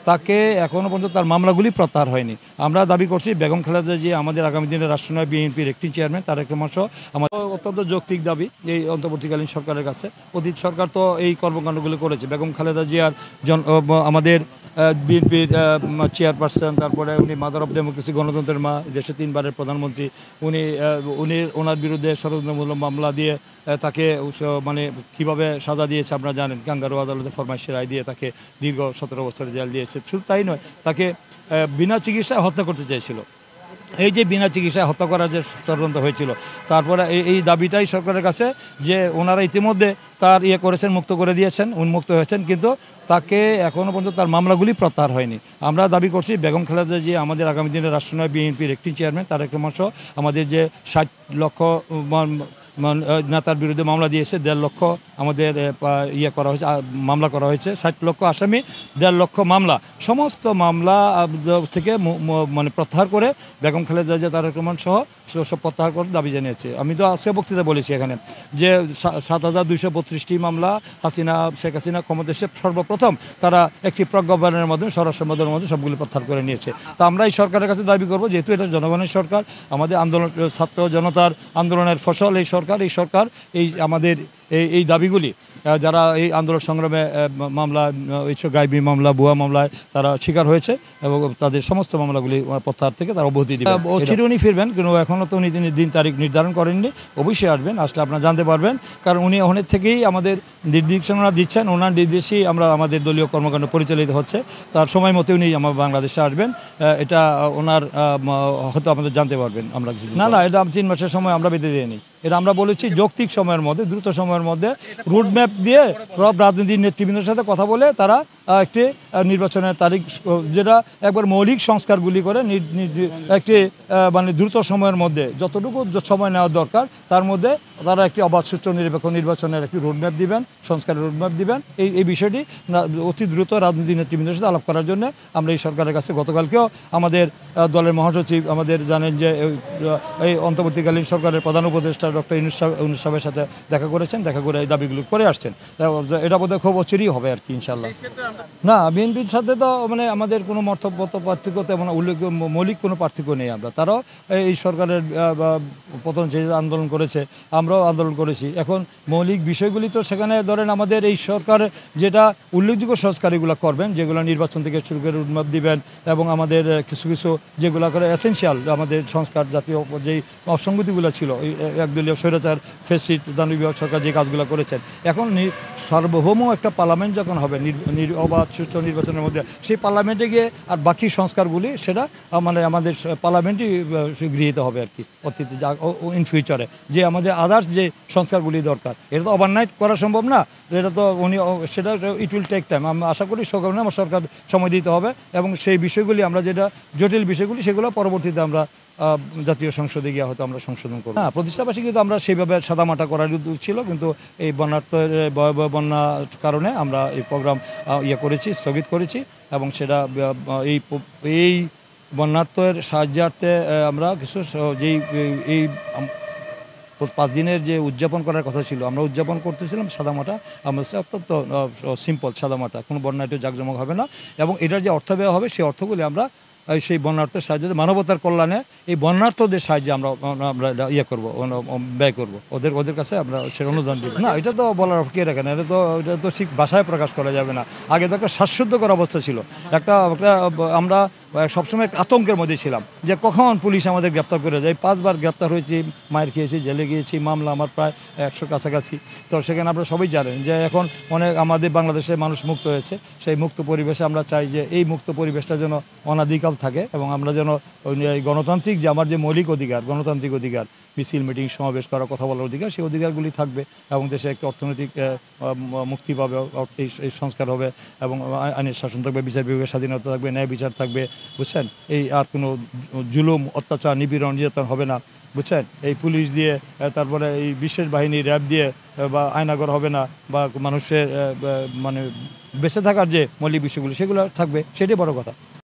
তাকে এখনও পর্যন্ত তার মামলাগুলি প্রত্যাহার হয়নি। আমরা দাবি করছি বেগম খালেদা জিয়া আমাদের আগামী দিনের রাষ্ট্রনায়ক, বিএনপির একটি চেয়ারম্যান, তারেক রহমান সহ আমাদের অত্যন্ত যৌক্তিক দাবি এই অন্তর্বর্তীকালীন সরকারের কাছে। অতীত সরকার তো এই কর্মকাণ্ডগুলো করেছে। বেগম খালেদা জিয়ার আমাদের বিএনপির চেয়ারপারসন, তারপরে উনি মাদার অফ ডেমোক্রেসি, গণতন্ত্রের মা, দেশের 3 বারের প্রধানমন্ত্রী। ওনার বিরুদ্ধে ষড়যন্ত্রমূলক মামলা দিয়ে তাকে মানে কীভাবে সাজা দিয়েছে আপনারা জানেন। কাঙ্গারু আদালতে ফরমাইশি রায় দিয়ে তাকে দীর্ঘ 17 বছরের জেল দিয়েছে। শুধু তাই নয়, তাকে বিনা চিকিৎসায় হত্যা করতে চেয়েছিল। এই যে বিনা চিকিৎসায় হত্যা করার যে ষড়যন্ত্র হয়েছিল, তারপরে এই দাবিটাই সরকারের কাছে যে ওনারা ইতিমধ্যে তার করেছেন, মুক্ত করে দিয়েছেন, উন্মুক্ত হয়েছেন, কিন্তু তাকে এখনও পর্যন্ত তার মামলাগুলি প্রত্যাহার হয়নি। আমরা দাবি করছি বেগম খালেদা জিয়া আমাদের আগামী দিনের রাষ্ট্রনায়ক, বিএনপির একটি চেয়ারম্যান, তারেক রহমান সহ আমাদের যে 60 লক্ষ নেতার বিরুদ্ধে মামলা দিয়েছে, 1.5 লক্ষ আমাদের করা হয়েছে, মামলা করা হয়েছে, 60 লক্ষ আসামি, 1.5 লক্ষ মামলা, সমস্ত মামলা থেকে মানে প্রত্যাহার করে বেগম খালেদা জিয়া, তারেক রহমান সহ সব প্রত্যাহার করে দাবি জানিয়েছে। আমি তো আজকে বক্তৃতা বলেছি এখানে যে 7232টি মামলা শেখ হাসিনা ক্ষমতা এসে সর্বপ্রথম তারা একটি প্রজ্ঞাপনের মাধ্যমে, স্বরাষ্ট্র মন্ত্রণালয়ের মাধ্যমে সবগুলি প্রত্যাহার করে নিয়েছে। তা আমরা এই সরকারের কাছে দাবি করব, যেহেতু এটা জনগণের সরকার, আমাদের আন্দোলন, ছাত্র জনতার আন্দোলনের ফসল এই সরকার আমাদের এই দাবিগুলি যারা এই আন্দোলন সংগ্রামে মামলা, এইসব গায়েবী মামলা, ভুয়া মামলায় তারা শিকার হয়েছে এবং তাদের সমস্ত মামলাগুলি প্রত্যাহার থেকে তারা অব্যাহতি দেবেন। চির উনি ফিরবেন, কিন্তু এখনও তো উনি দিন তারিখ নির্ধারণ করেননি। অবশ্যই আসবেন, আসলে আপনারা জানতে পারবেন, কারণ উনি ওখানের থেকেই আমাদের নির্দেশনা দিচ্ছেন। ওনার নির্দেশেই আমাদের দলীয় কর্মকাণ্ড পরিচালিত হচ্ছে। তার সময় মতো উনি আমার বাংলাদেশে আসবেন, এটা ওনার হয়তো আমাদের জানতে পারবেন। আমরা না, এটা 3 মাসের সময় আমরা বেঁধে দিইনি। এটা আমরা বলেছি যৌক্তিক সময়ের মধ্যে, দ্রুত সময়ের মধ্যে রুটম্যাপ দিয়ে সব রাজনৈতিক নেতৃবৃন্দের সাথে কথা বলে তারা একটি নির্বাচনের তারিখ, যেটা একবার মৌলিক সংস্কারগুলি করে একটি মানে দ্রুত সময়ের মধ্যে যতটুকু সময় নেওয়া দরকার তার মধ্যে তারা একটি অবাধ, সুষ্ঠু, নিরপেক্ষ নির্বাচনের একটি রোডম্যাপ দিবেন, সংস্কারের রোডম্যাপ দিবেন। এই বিষয়টি অতি দ্রুত রাজনৈতিক নেতৃবৃন্দের সাথে আলাপ করার জন্য আমরা এই সরকারের কাছে গতকালকেও আমাদের দলের মহাসচিব, আমাদের জানেন যে এই অন্তর্বর্তীকালীন সরকারের প্রধান উপদেষ্টা ডক্টর ইউনূস সাহেবের সাথে দেখা করেছেন, দেখা করে এই দাবিগুলো করে আসছেন। এটা বোধহয় খুব অচিরেই হবে আর কি, ইনশাল্লাহ। না, বিএনপির সাথে তো মানে আমাদের কোনো মতগত পার্থক্য, তেমন মৌলিক কোনো পার্থক্য নেই। তারাও এই সরকারের প্রথম যে আন্দোলন করেছে, আমরাও আন্দোলন করেছি। এখন মৌলিক বিষয়গুলি তো সেখানে ধরেন আমাদের এই সরকার যেটা উল্লেখযোগ্য সংস্কারগুলো করবেন, যেগুলো নির্বাচন থেকে শুরু করে রোডম্যাপ দিবেন, এবং আমাদের কিছু যেগুলো করে এসেনশিয়াল আমাদের সংস্কার, জাতীয় যেই অসঙ্গতিগুলো ছিল, একদলীয় স্বৈরাচার ফ্যাসিস্ট দানবীয় সরকার যে কাজগুলো করেছেন, এখন সার্বভৌম একটা পার্লামেন্ট যখন হবে অবাধ, সুষ্ঠু নির্বাচনের মধ্যে, সেই পার্লামেন্টে গিয়ে আর বাকি সংস্কারগুলি সেটা মানে আমাদের পার্লামেন্টই গৃহীত হবে আর কি, অতীতে ইন ফিউচারে যে আমাদের আদার্স যে সংস্কারগুলি দরকার, এটা তো ওভারনাইট করা সম্ভব না। এটা তো সেটা ইট উইল টেক টাইম। আমরা আশা করি আমার সরকার সময় দিতে হবে, এবং সেই বিষয়গুলি আমরা যেটা জটিল বিষয়গুলি সেগুলো পরবর্তীতে আমরা জাতীয় সংসদে গিয়ে হয়তো আমরা সংশোধন করব। হ্যাঁ, প্রতিষ্ঠাবাসী কিন্তু আমরা সেইভাবে সাদামাটা করার ছিল, কিন্তু এই বন্যার্থের ভয়াবহ বন্যার কারণে আমরা এই প্রোগ্রাম করেছি, স্থগিত করেছি, এবং সেটা এই বন্যার্থের সাহায্যার্থে আমরা কিছু এই 5 দিনের যে উদযাপন করার কথা ছিল, আমরা উদযাপন করতেছিলাম সাদামাটা, আমরা অত্যন্ত সিম্পল সাদামাটা, কোনো বন্যাঢ্য জাঁকজমক হবে না, এবং এটার যে অর্থ ব্যয় হবে সেই অর্থগুলি আমরা সেই বন্যার্থের সাহায্যে, মানবতার কল্যাণে এই বন্যার্থদের সাহায্যে আমরা করবো, ব্যয় করবো, ওদের কাছে আমরা সে অনুদান দিব না। এটা তো বলার কে রাখে না, এটা তো ঠিক ভাষায় প্রকাশ করা যাবে না। আগে তো একটা শ্বাসরুদ্ধকর অবস্থা ছিল, একটা আমরা সবসময় আতঙ্কের মধ্যে ছিলাম যে কখন পুলিশ আমাদের গ্রেপ্তার করে যায়। 5 বার গ্রেপ্তার হয়েছি, মায়ের খেয়েছি, জেলে গিয়েছি, মামলা আমার প্রায় 100 কাছাকাছি। তো সেখানে আপনারা সবাই জানেন যে এখন আমাদের বাংলাদেশের মানুষ মুক্ত হয়েছে। সেই মুক্ত পরিবেশে আমরা চাই যে এই মুক্ত পরিবেশটা যেন অনাদিকাল থাকে, এবং আমরা যেন গণতান্ত্রিক যে আমার যে মৌলিক অধিকার, গণতান্ত্রিক অধিকার, মিছিল, মিটিং, সমাবেশ করা, কথা বলার অধিকার, সেই অধিকারগুলি থাকবে, এবং দেশে একটি অর্থনৈতিক মুক্তি পাবে, এই সংস্কার হবে, এবং আইনের শাসন থাকবে, বিচার বিভাগের স্বাধীনতা থাকবে, ন্যায় বিচার থাকবে, বুঝছেন। এই আর কোনো জুলুম, অত্যাচার, নিপীড়ন, নির্যাতন হবে না, বুঝছেন। এই পুলিশ দিয়ে, তারপরে এই বিশেষ বাহিনী, র্যাব দিয়ে বা আয়নাগর হবে না, বা মানুষের মানে বেঁচে থাকার যে মৌলিক বিষয়গুলি সেগুলো থাকবে, সেটাই বড় কথা।